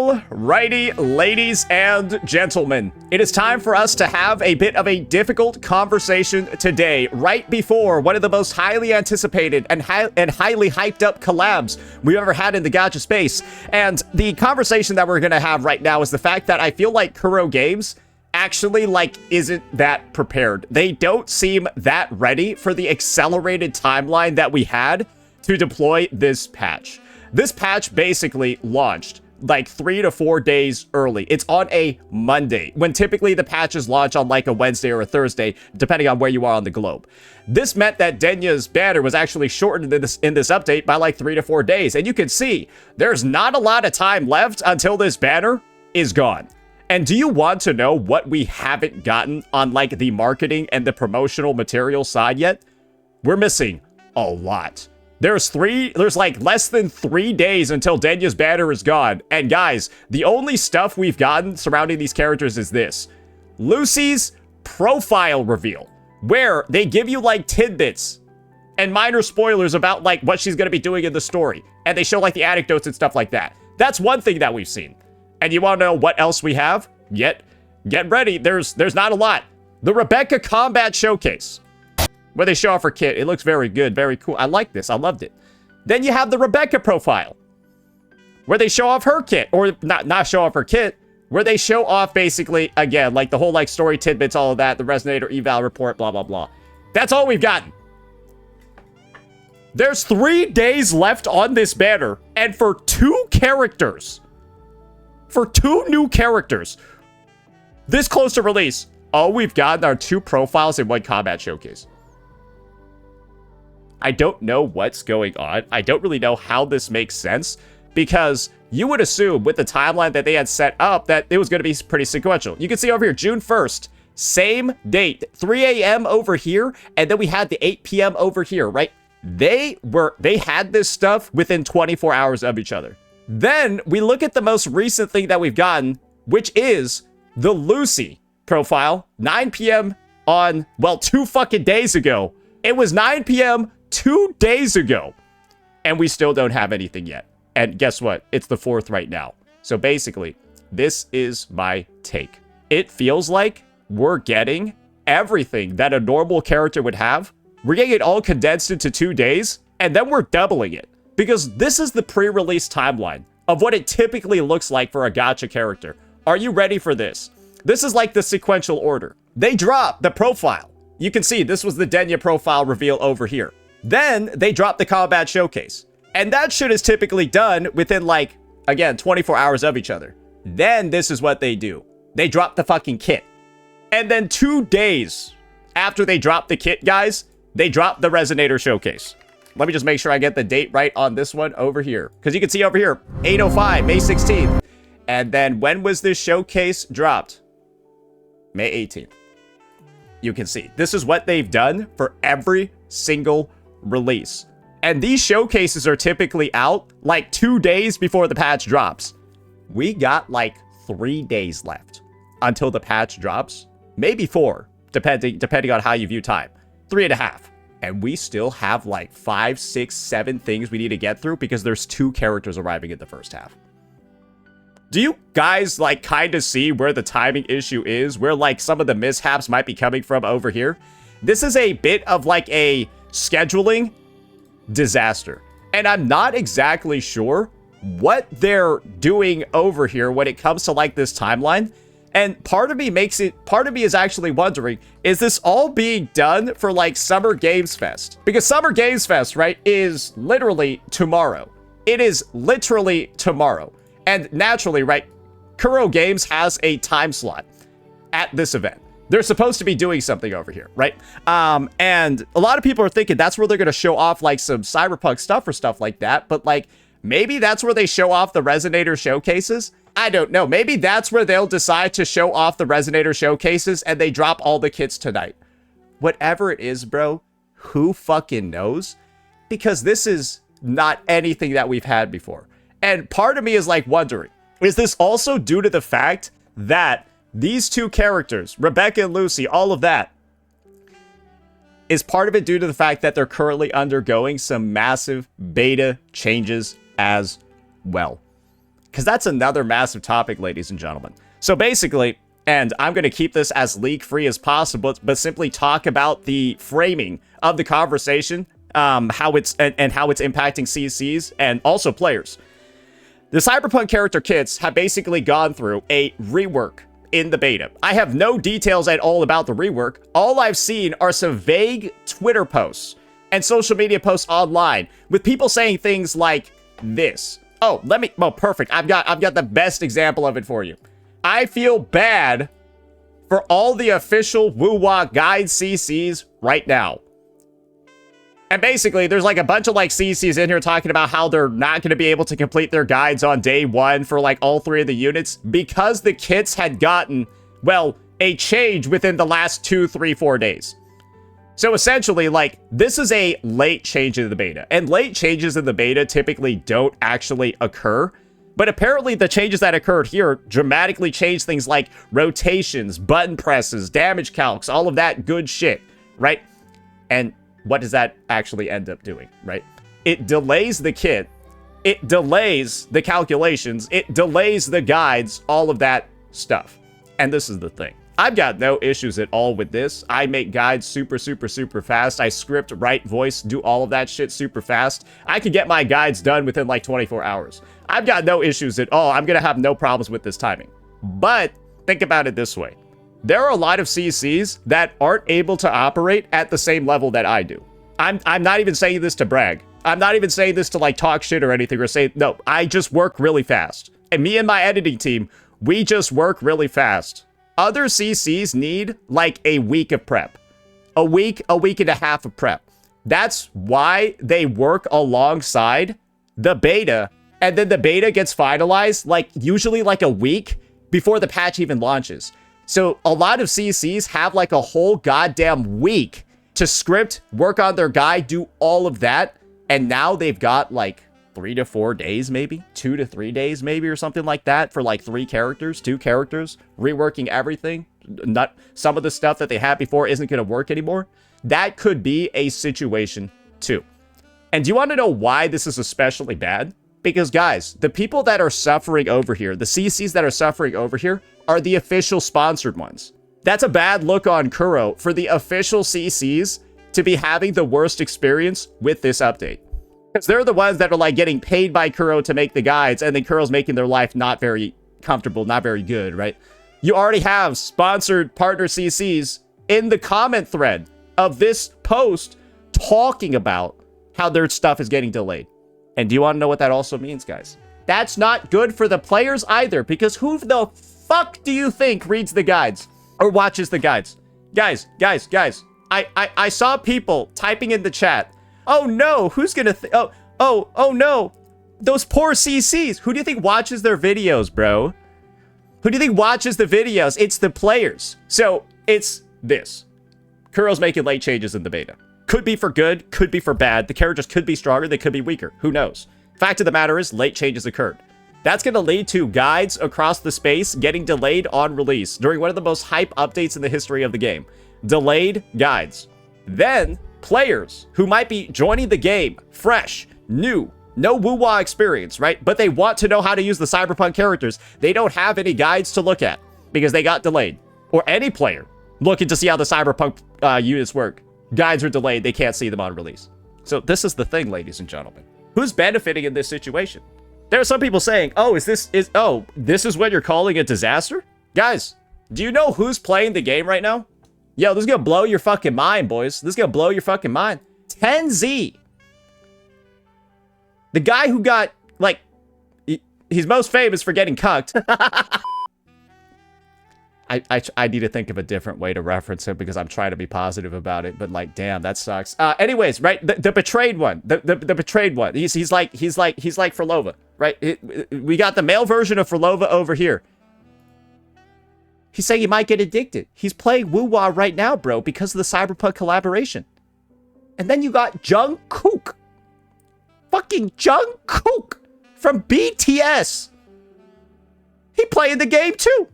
Alrighty, ladies and gentlemen, it is time for us to have a bit of a difficult conversation today, right before one of the most highly anticipated and highly hyped up collabs we've ever had in the gacha space. And the conversation that we're gonna have right now is the fact that I feel like Kuro Games actually isn't that prepared. They don't seem that ready for the accelerated timeline that we had to deploy this patch. This patch basically launched like 3 to 4 days early. It's on a Monday, when typically the patches launch on like a Wednesday or a Thursday, depending on where you are on the globe. This meant that Denya's banner was actually shortened in this update by like 3 to 4 days. And you can see there's not a lot of time left until this banner is gone. And do you want to know what we haven't gotten on like the marketing and the promotional material side yet? We're missing a lot. There's like less than 3 days until Denya's banner is gone. And guys, the only stuff we've gotten surrounding these characters is this: Lucy's profile reveal, where they give you like tidbits and minor spoilers about like what she's going to be doing in the story. And they show like the anecdotes and stuff like that. That's one thing that we've seen. And you want to know what else we have? Get ready. There's not a lot. The Rebecca Combat Showcase, where they show off her kit. It looks very good, very cool. I like this. I loved it. Then you have the Rebecca profile, where they show off her kit, or not show off her kit, where they show off basically, again, like the whole like story tidbits, all of that, the Resonator eval report, blah, blah, blah. That's all we've gotten. There's 3 days left on this banner, and for 2 characters, for 2 new characters, this close to release, all we've gotten are 2 profiles in 1 combat showcase. I don't know what's going on. I don't really know how this makes sense, because you would assume with the timeline that they had set up that it was going to be pretty sequential. You can see over here, June 1st, same date, 3 a.m. over here, and then we had the 8 p.m. over here, right? They had this stuff within 24 hours of each other. Then we look at the most recent thing that we've gotten, which is the Lucy profile, 9 p.m. on, well, 2 fucking days ago. It was 9 p.m. 2 days ago, and we still don't have anything yet. And guess what? It's the 4th right now. So basically, this is my take. It feels like we're getting everything that a normal character would have. We're getting it all condensed into 2 days, and then we're doubling it. Because this is the pre-release timeline of what it typically looks like for a gacha character. Are you ready for this? This is like the sequential order. They drop the profile. You can see this was the Denya profile reveal over here. Then they drop the combat showcase. And that shit is typically done within like, again, 24 hours of each other. Then this is what they do. They drop the fucking kit. And then 2 days after they drop the kit, guys, they drop the Resonator showcase. Let me just make sure I get the date right on this one over here. Because you can see over here, 8:05, May 16th. And then when was this showcase dropped? May 18th. You can see. This is what they've done for every single release. And these showcases are typically out like 2 days before the patch drops. We got like 3 days left until the patch drops. Maybe 4, depending on how you view time. 3.5. And we still have like 5, 6, 7 things we need to get through because there's 2 characters arriving in the first half. Do you guys like kind of see where the timing issue is? Where like some of the mishaps might be coming from over here? This is a bit of like a scheduling disaster. And I'm not exactly sure what they're doing over here when it comes to like this timeline. And part of me is actually wondering, is this all being done for like Summer Games Fest? Because Summer Games Fest, right, is literally tomorrow. It is literally tomorrow. And naturally, right, Kuro Games has a time slot at this event. They're supposed to be doing something over here, right? And a lot of people are thinking that's where they're going to show off like some Cyberpunk stuff or stuff like that. But like, maybe that's where they show off the Resonator showcases. I don't know. Maybe that's where they'll decide to show off the Resonator showcases and they drop all the kits tonight. Whatever it is, bro, who fucking knows? Because this is not anything that we've had before. And part of me is like wondering, is this also due to the fact that these 2 characters, Rebecca and Lucy, all of that, is part of it due to the fact that they're currently undergoing some massive beta changes as well? because that's another massive topic, ladies and gentlemen. So basically, and I'm going to keep this as leak-free as possible, but simply talk about the framing of the conversation, how it's impacting CCs and also players. The Cyberpunk character kits have basically gone through a rework in the beta. I have no details at all about the rework. All I've seen are some vague Twitter posts and social media posts online with people saying things like this. Oh, perfect. I've got the best example of it for you. I feel bad for all the official Woo-Wah guide CCs right now. And basically, there's like a bunch of like CCs in here talking about how they're not going to be able to complete their guides on day one for like all 3 of the units because the kits had gotten, well, a change within the last 2, 3, 4 days. So essentially, like, this is a late change in the beta. And late changes in the beta typically don't actually occur. But apparently the changes that occurred here dramatically changed things like rotations, button presses, damage calcs, all of that good shit, right? And what does that actually end up doing, right? It delays the kit, it delays the calculations, it delays the guides, all of that stuff. And this is the thing. I've got no issues at all with this. I make guides super fast. I script, write, voice, do all of that shit super fast. I could get my guides done within like 24 hours. I've got no issues at all. I'm going to have no problems with this timing. But think about it this way. There are a lot of CCs that aren't able to operate at the same level that I do. I'm not even saying this to brag. I'm not even saying this to like talk shit or anything or say, no, I just work really fast. And me and my editing team, we just work really fast. Other CCs need like a week of prep. A week and a half of prep. That's why they work alongside the beta. And then the beta gets finalized like usually like a week before the patch even launches. So a lot of CCs have like a whole goddamn week to script, work on their guide, do all of that. And now they've got like 3 to 4 days, maybe 2 to 3 days, maybe, or something like that for like 2 characters, reworking everything. Not some of the stuff that they had before isn't going to work anymore. That could be a situation too. And do you want to know why this is especially bad? Because guys, the people that are suffering over here, the CCs that are suffering over here are the official sponsored ones. That's a bad look on Kuro for the official CCs to be having the worst experience with this update. Because they're the ones that are like getting paid by Kuro to make the guides, and then Kuro's making their life not very comfortable, not very good, right? You already have sponsored partner CCs in the comment thread of this post talking about how their stuff is getting delayed. And do you want to know what that also means, guys? That's not good for the players either, because who the fuck do you think reads the guides or watches the guides? Guys, I saw people typing in the chat, oh no, who's gonna oh no, those poor CCs. Who do you think watches their videos, bro? Who do you think watches the videos? It's the players. So it's this. Kuro's making late changes in the beta. Could be for good, could be for bad. The characters could be stronger, they could be weaker. Who knows? Fact of the matter is, late changes occurred. That's going to lead to guides across the space getting delayed on release during one of the most hype updates in the history of the game. Delayed guides. Then, players who might be joining the game, fresh, new, no woo-wah experience, right? But they want to know how to use the Cyberpunk characters. They don't have any guides to look at because they got delayed. Or any player looking to see how the Cyberpunk units work. Guides are delayed. They can't see them on release. So this is the thing, ladies and gentlemen. Who's benefiting in this situation? There are some people saying, oh, this is what you're calling a disaster? Guys, do you know who's playing the game right now? Yo, this is gonna blow your fucking mind, boys. This is gonna blow your fucking mind. 10Z. The guy who got, like, he's most famous for getting cucked. I need to think of a different way to reference him because I'm trying to be positive about it, but like, damn, that sucks. Anyways, right? The betrayed one, the betrayed one. He's like Frolova, right? We got the male version of Frolova over here. He's saying he might get addicted. He's playing Woo-Wah right now, bro, because of the Cyberpunk collaboration. And then you got Jungkook. Fucking Jungkook from BTS. He playing the game too.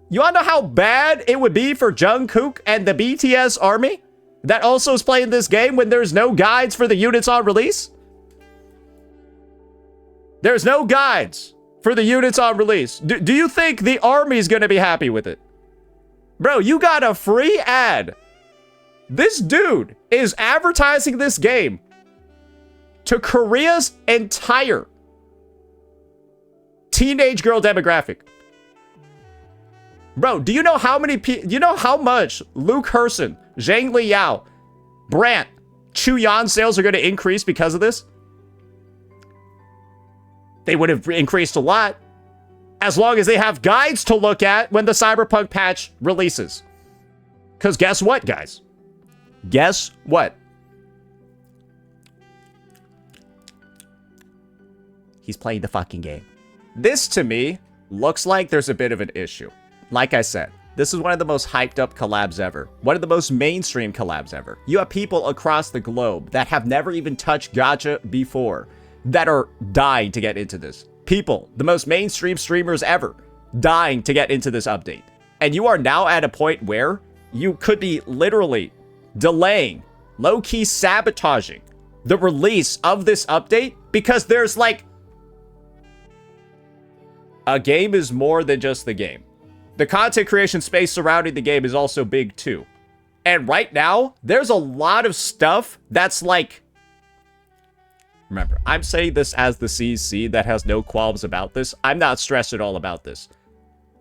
You wanna know how bad it would be for Jungkook and the BTS army that also is playing this game when there's no guides for the units on release? There's no guides for the units on release. Do you think the army's gonna be happy with it? Bro, you got a free ad. This dude is advertising this game to Korea's entire teenage girl demographic. Bro, do you know how many you know how much Luke Herson, Zhang Liao, Brant, Chu Yan sales are going to increase because of this? They would have increased a lot as long as they have guides to look at when the Cyberpunk patch releases. Because guess what, guys? Guess what? He's playing the fucking game. This, to me, looks like there's a bit of an issue. Like I said, this is one of the most hyped up collabs ever. One of the most mainstream collabs ever. You have people across the globe that have never even touched gacha before that are dying to get into this. People, the most mainstream streamers ever, dying to get into this update. And you are now at a point where you could be literally delaying, low-key sabotaging the release of this update because there's like... A game is more than just the game. The content creation space surrounding the game is also big too. And right now, there's a lot of stuff that's like... Remember, I'm saying this as the CC that has no qualms about this. I'm not stressed at all about this.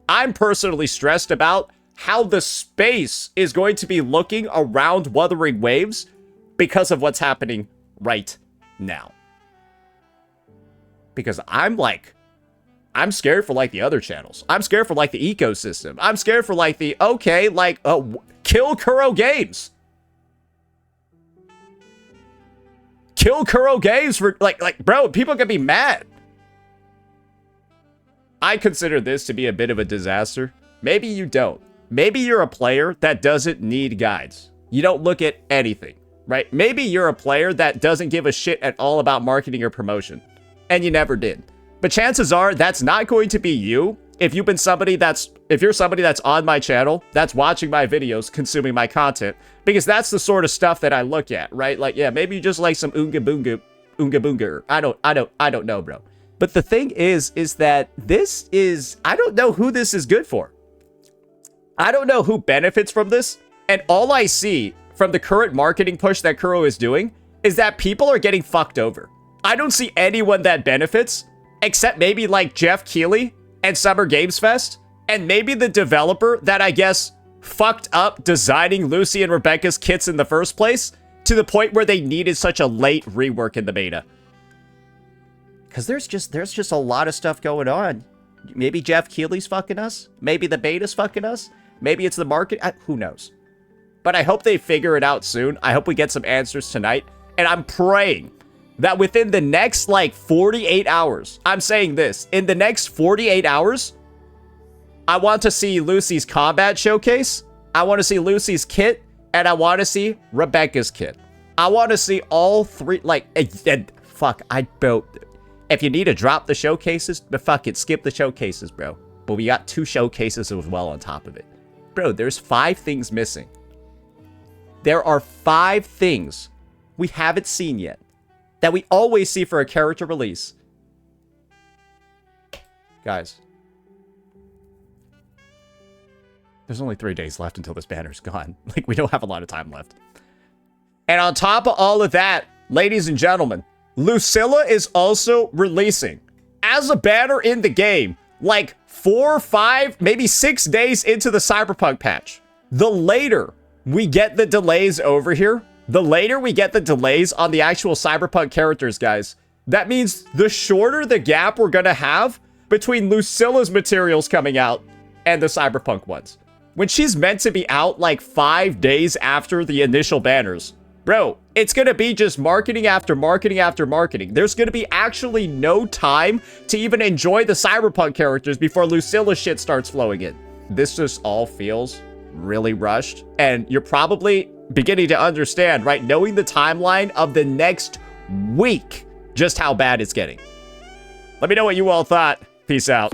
I'm personally stressed about how the space is going to be looking around Wuthering Waves because of what's happening right now. Because I'm scared for like the other channels. I'm scared for like the ecosystem. I'm scared for like the, okay, like, kill Kuro Games. Kill Kuro Games for, like, bro, people can be mad. I consider this to be a bit of a disaster. Maybe you don't. Maybe you're a player that doesn't need guides. You don't look at anything, right? Maybe you're a player that doesn't give a shit at all about marketing or promotion, and you never did. But chances are that's not going to be you if you're somebody that's on my channel, that's watching my videos, consuming my content, because that's the sort of stuff that I look at, right? Like, yeah, maybe you just like some Oonga Boonga. I don't know, bro. But the thing is that this is, I don't know who this is good for. I don't know who benefits from this. And all I see from the current marketing push that Kuro is doing is that people are getting fucked over. I don't see anyone that benefits except maybe like Jeff Keighley and Summer Games Fest, and maybe the developer that I guess fucked up designing Lucy and Rebecca's kits in the first place to the point where they needed such a late rework in the beta. Because there's just a lot of stuff going on. Maybe Jeff Keighley's fucking us. Maybe the beta's fucking us. Maybe it's the market. Who knows? But I hope they figure it out soon. I hope we get some answers tonight. And I'm praying that within the next, like, 48 hours, I'm saying this, in the next 48 hours, I want to see Lucy's combat showcase, I want to see Lucy's kit, and I want to see Rebecca's kit. I want to see all three, like, fuck, if you need to drop the showcases, but fuck it, skip the showcases, bro. But we got 2 showcases as well on top of it. Bro, there's 5 things missing. There are 5 things we haven't seen yet that we always see for a character release. Guys, there's only 3 days left until this banner's gone. Like, we don't have a lot of time left. And on top of all of that, ladies and gentlemen, Lucilla is also releasing as a banner in the game, like 4, 5, maybe 6 days into the Cyberpunk patch. The later we get the delays over here, the later we get the delays on the actual Cyberpunk characters, guys, that means the shorter the gap we're gonna have between Lucilla's materials coming out and the Cyberpunk ones. When she's meant to be out like 5 days after the initial banners, bro, it's gonna be just marketing after marketing after marketing. There's gonna be actually no time to even enjoy the Cyberpunk characters before Lucilla's shit starts flowing in. This just all feels really rushed, and you're probably beginning to understand, right, knowing the timeline of the next week, just how bad it's getting. Let me know what you all thought. Peace out.